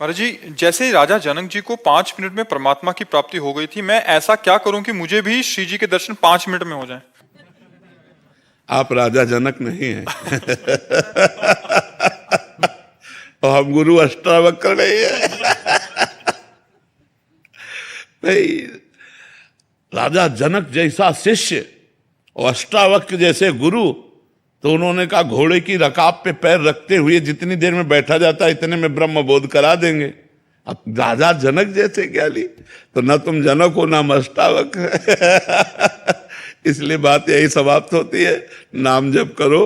महाराज जी, जैसे राजा जनक जी को 5 मिनट में परमात्मा की प्राप्ति हो गई थी, मैं ऐसा क्या करूं कि मुझे भी श्री जी के दर्शन 5 मिनट में हो जाएं? आप राजा जनक नहीं हैं। और हम गुरु अष्टावक्र नहीं है। नहीं, राजा जनक जैसा शिष्य और अष्टावक्र जैसे गुरु, तो उन्होंने कहा घोड़े की रकाब पे पैर रखते हुए जितनी देर में बैठा जाता है इतने में ब्रह्म बोध करा देंगे। अब राजा जनक जैसे ज्ञानी, तो न तुम जनक हो ना अष्टावक्र। इसलिए बात यही समाप्त होती है, नाम जप करो,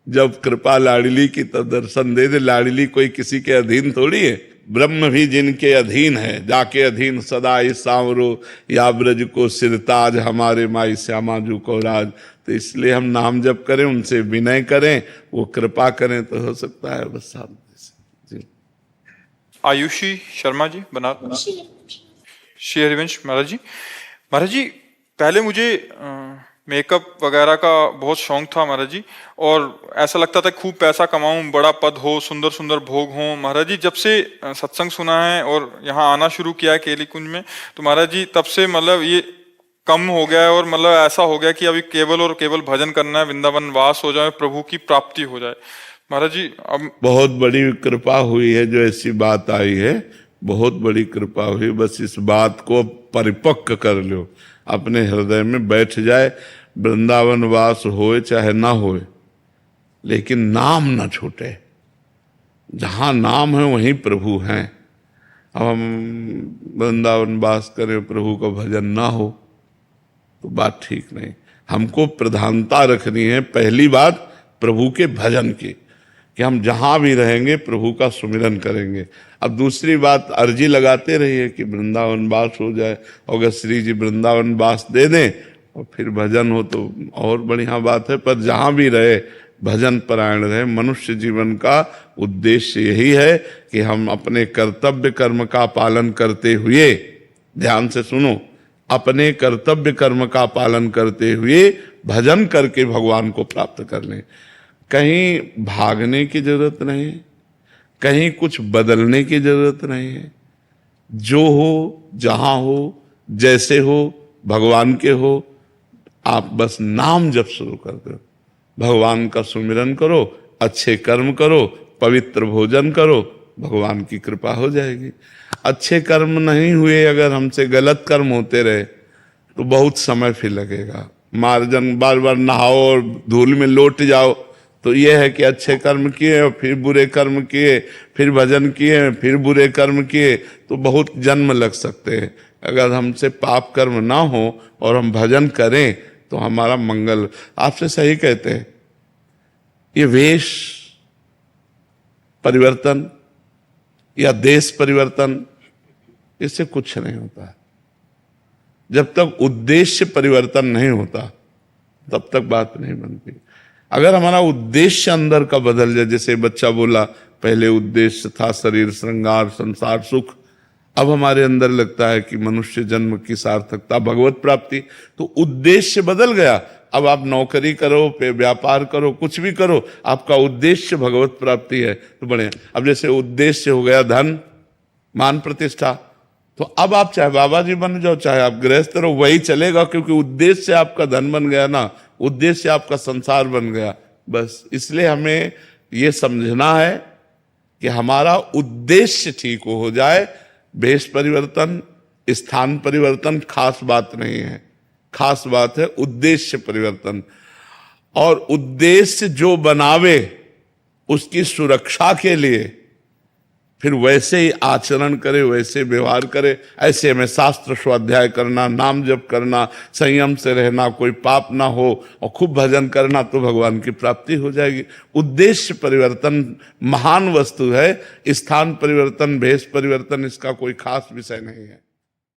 जब कृपा लाडली की तब दर्शन दे दे। लाडली कोई किसी के अधीन थोड़ी है, ब्रह्म भी जिनके अधीन है, जाके अधीन सदा इस सांवरो या ब्रज को सिरताज, हमारे माई श्यामाजू को राज। तो इसलिए हम नाम जप करें, उनसे विनय करें, वो कृपा करें तो हो सकता है बस शांति से। जी आयुषी शर्मा जी, बनारस। श्री हरिवंश महाराज जी, पहले मुझे मेकअप वगैरह का बहुत शौक था महाराज जी, और ऐसा लगता था खूब पैसा कमाऊं, बड़ा पद हो, सुंदर सुंदर भोग हो। महाराज जी, जब से सत्संग सुना है और यहाँ आना शुरू किया है केली कुंज में, तो महाराज जी तब से मतलब ये कम हो गया है, और मतलब ऐसा हो गया कि अभी केवल और केवल भजन करना है, वृंदावन वास हो जाए, प्रभु की प्राप्ति हो जाए। महाराज जी अब बहुत बड़ी कृपा हुई है जो ऐसी बात आई है, बहुत बड़ी कृपा हुई। बस इस बात को परिपक्व कर लो, अपने हृदय में बैठ जाए। वृंदावन वास होए चाहे ना होए, लेकिन नाम ना छूटे। जहां नाम है वहीं प्रभु हैं। अब हम वृंदावन वास करें, प्रभु का भजन ना हो तो बात ठीक नहीं। हमको प्रधानता रखनी है, पहली बात प्रभु के भजन की, कि हम जहां भी रहेंगे प्रभु का सुमिरन करेंगे। अब दूसरी बात, अर्जी लगाते रहिए कि वृंदावन वास हो जाए, अगर श्री जी वृंदावन वास दे दें और फिर भजन हो तो और बढ़िया बात है। पर जहां भी रहे भजन परायण रहे। मनुष्य जीवन का उद्देश्य यही है कि हम अपने कर्तव्य कर्म का पालन करते हुए, ध्यान से सुनो, अपने कर्तव्य कर्म का पालन करते हुए भजन करके भगवान को प्राप्त कर लें। कहीं भागने की जरूरत नहीं है, कहीं कुछ बदलने की जरूरत नहीं है। जो हो, जहां हो, जैसे हो, भगवान के हो, आप बस नाम जप शुरू कर दो, भगवान का सुमिरन करो, अच्छे कर्म करो, पवित्र भोजन करो, भगवान की कृपा हो जाएगी। अच्छे कर्म नहीं हुए, अगर हमसे गलत कर्म होते रहे तो बहुत समय फिर लगेगा। मार्जन बार बार नहाओ और धूल में लौट जाओ, तो यह है कि अच्छे कर्म किए और फिर बुरे कर्म किए, फिर भजन किए, फिर बुरे कर्म किए, तो बहुत जन्म लग सकते हैं। अगर हमसे पाप कर्म ना हो और हम भजन करें तो हमारा मंगल। आपसे सही कहते हैं, ये वेश परिवर्तन या देश परिवर्तन, इससे कुछ नहीं होता। जब तक उद्देश्य परिवर्तन नहीं होता तब तक बात नहीं बनती। अगर हमारा उद्देश्य अंदर का बदल जाए, जैसे बच्चा बोला पहले उद्देश्य था शरीर श्रृंगार संसार सुख, अब हमारे अंदर लगता है कि मनुष्य जन्म की सार्थकता भगवत प्राप्ति, तो उद्देश्य बदल गया। अब आप नौकरी करो, व्यापार करो, कुछ भी करो, आपका उद्देश्य भगवत प्राप्ति है तो बढ़िया। अब जैसे उद्देश्य हो गया धन मान प्रतिष्ठा, तो अब आप चाहे बाबा जी बन जाओ, चाहे आप गृहस्थ रहो, वही चलेगा, क्योंकि उद्देश्य आपका धन बन गया ना, उद्देश्य आपका संसार बन गया। बस इसलिए हमें यह समझना है कि हमारा उद्देश्य ठीक हो जाए। भेष परिवर्तन, स्थान परिवर्तन खास बात नहीं है, खास बात है उद्देश्य परिवर्तन। और उद्देश्य जो बनावे उसकी सुरक्षा के लिए फिर वैसे ही आचरण करे, वैसे व्यवहार करे। ऐसे में शास्त्र स्वाध्याय करना, नाम जप करना, संयम से रहना, कोई पाप ना हो और खूब भजन करना, तो भगवान की प्राप्ति हो जाएगी। उद्देश्य परिवर्तन महान वस्तु है, स्थान परिवर्तन, भेष परिवर्तन इसका कोई खास विषय नहीं है।